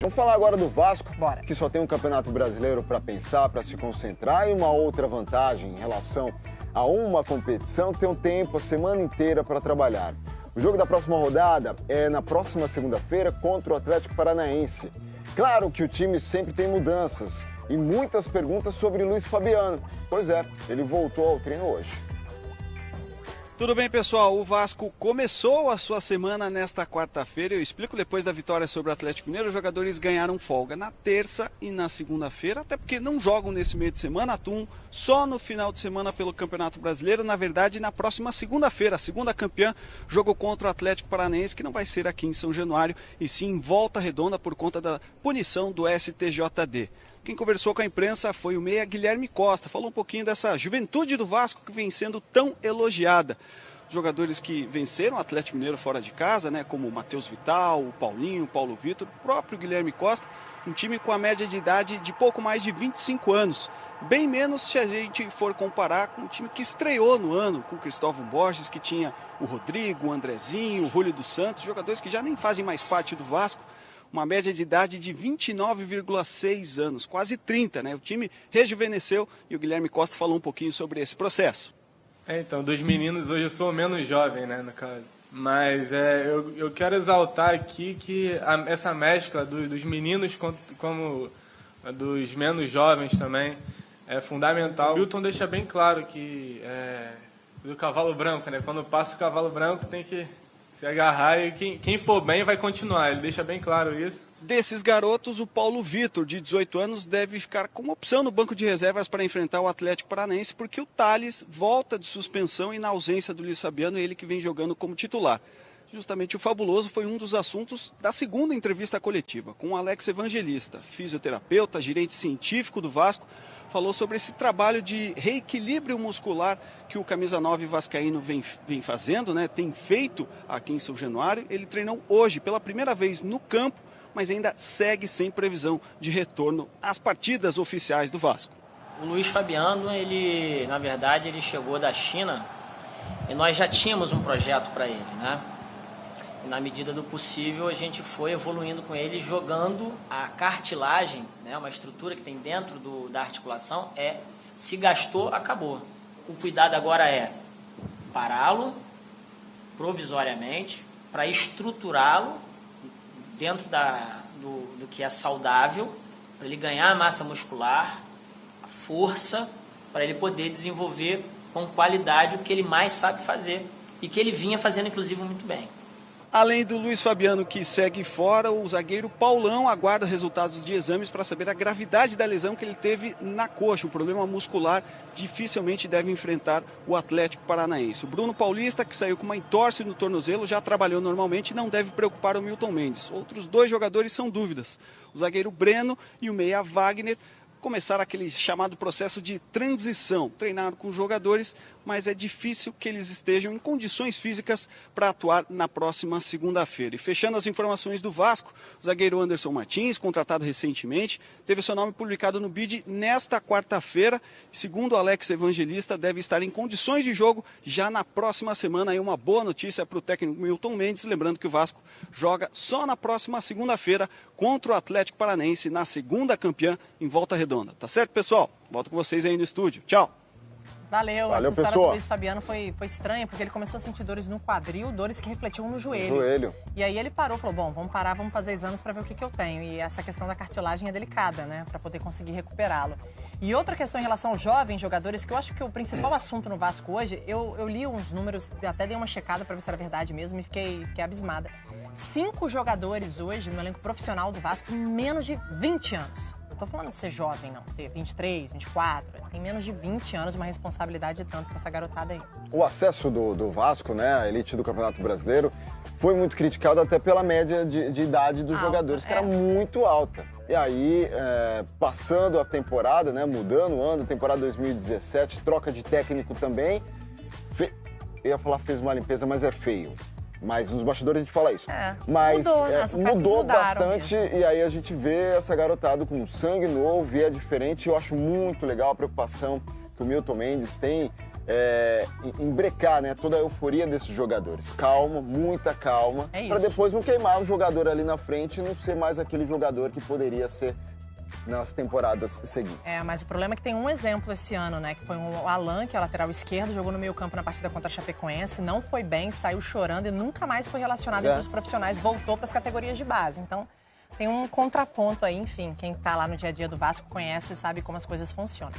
Vamos falar agora do Vasco, Bora. que só tem um Campeonato Brasileiro para pensar, para se concentrar, e uma outra vantagem em relação a uma competição, tem um tempo, a semana inteira para trabalhar. O jogo da próxima rodada é na próxima segunda-feira contra o Atlético Paranaense. Claro que o time sempre tem mudanças e muitas perguntas sobre Luiz Fabiano. Pois é, ele voltou ao treino hoje. Tudo bem, pessoal? O Vasco começou a sua semana nesta quarta-feira. Eu explico depois da vitória sobre o Atlético Mineiro. Os jogadores ganharam folga na terça e na segunda-feira, até porque não jogam nesse meio de semana, atuam só no final de semana pelo Campeonato Brasileiro. Na verdade, na próxima segunda-feira, a segunda campeã, jogo contra o Atlético Paranaense, que não vai ser aqui em São Januário, e sim em Volta Redonda por conta da punição do STJD. Quem conversou com a imprensa foi o meia Guilherme Costa, falou um pouquinho dessa juventude do Vasco que vem sendo tão elogiada. Jogadores que venceram o Atlético Mineiro fora de casa, né, como o Matheus Vital, o Paulinho, o Paulo Vitor, o próprio Guilherme Costa, um time com a média de idade de pouco mais de 25 anos. Bem menos se a gente for comparar com o time que estreou no ano, com o Cristóvão Borges, que tinha o Rodrigo, o Andrezinho, o Júlio dos Santos, jogadores que já nem fazem mais parte do Vasco. Uma média de idade de 29,6 anos, quase 30, né? O time rejuvenesceu e o Guilherme Costa falou um pouquinho sobre esse processo. Então, dos meninos hoje eu sou menos jovem, né, no caso. Mas eu quero exaltar aqui que essa mescla dos meninos como dos menos jovens também é fundamental. O Milton deixa bem claro que do cavalo branco, né? Quando passa o cavalo branco tem que se agarrar e quem for bem vai continuar, ele deixa bem claro isso. Desses garotos, o Paulo Vitor, de 18 anos, deve ficar como opção no banco de reservas para enfrentar o Atlético Paranaense, porque o Thales volta de suspensão e na ausência do Luiz Fabiano, ele que vem jogando como titular. Justamente o Fabuloso foi um dos assuntos da segunda entrevista coletiva, com o Alex Evangelista, fisioterapeuta, gerente científico do Vasco, falou sobre esse trabalho de reequilíbrio muscular que o camisa 9 vascaíno vem fazendo, né? Tem feito aqui em São Januário. Ele treinou hoje pela primeira vez no campo, mas ainda segue sem previsão de retorno às partidas oficiais do Vasco. O Luiz Fabiano, na verdade, ele chegou da China e nós já tínhamos um projeto para ele, né? E na medida do possível, a gente foi evoluindo com ele, jogando a cartilagem, né, uma estrutura que tem dentro da articulação, se gastou, acabou. O cuidado agora é pará-lo provisoriamente, para estruturá-lo dentro do que é saudável, para ele ganhar massa muscular, a força, para ele poder desenvolver com qualidade o que ele mais sabe fazer e que ele vinha fazendo, inclusive, muito bem. Além do Luiz Fabiano, que segue fora, o zagueiro Paulão aguarda resultados de exames para saber a gravidade da lesão que ele teve na coxa. Um problema muscular, dificilmente deve enfrentar o Atlético Paranaense. O Bruno Paulista, que saiu com uma entorse no tornozelo, já trabalhou normalmente e não deve preocupar o Milton Mendes. Outros dois jogadores são dúvidas. O zagueiro Breno e o meia Wagner começaram aquele chamado processo de transição. Treinaram com jogadores, mas é difícil que eles estejam em condições físicas para atuar na próxima segunda-feira. E fechando as informações do Vasco, o zagueiro Anderson Martins, contratado recentemente, teve seu nome publicado no BID nesta quarta-feira. Segundo o Alex Evangelista, deve estar em condições de jogo já na próxima semana. Aí uma boa notícia para o técnico Milton Mendes, lembrando que o Vasco joga só na próxima segunda-feira contra o Atlético Paranaense, na segunda campeã em Volta Redonda. Tá certo, pessoal? Volto com vocês aí no estúdio. Tchau! Valeu, essa história pessoal. do Luiz Fabiano foi estranha, porque ele começou a sentir dores no quadril, dores que refletiam no joelho. E aí ele parou, falou, bom, vamos parar, vamos fazer exames para ver o que eu tenho. E essa questão da cartilagem é delicada, né, para poder conseguir recuperá-lo. E outra questão em relação aos jovens jogadores, que eu acho que o principal assunto no Vasco hoje, eu li uns números, até dei uma checada para ver se era verdade mesmo e fiquei abismada. 5 jogadores hoje no elenco profissional do Vasco em menos de 20 anos. Não tô falando de ser jovem, não. Ter 23, 24. Tem menos de 20 anos, uma responsabilidade tanto pra essa garotada aí. O acesso do Vasco, né, à elite do Campeonato Brasileiro, foi muito criticado até pela média de idade dos jogadores, que era muito alta. E aí, passando a temporada, né, mudando o ano, temporada 2017, troca de técnico também. Eu ia falar fez uma limpeza, mas é feio. Mas nos bastidores a gente fala isso. Mas mudou bastante mesmo. E aí a gente vê essa garotada com sangue novo e é diferente. Eu acho muito legal a preocupação que o Milton Mendes tem embrecar, né, toda a euforia desses jogadores. Calma, muita calma, para depois não queimar o jogador ali na frente e não ser mais aquele jogador que poderia ser nas temporadas seguintes. Mas o problema é que tem um exemplo esse ano, né? Que foi o Alan, que é lateral esquerdo, jogou no meio-campo na partida contra a Chapecoense, não foi bem, saiu chorando e nunca mais foi relacionado entre os profissionais, voltou para as categorias de base. Então, tem um contraponto aí, enfim, quem tá lá no dia a dia do Vasco conhece e sabe como as coisas funcionam.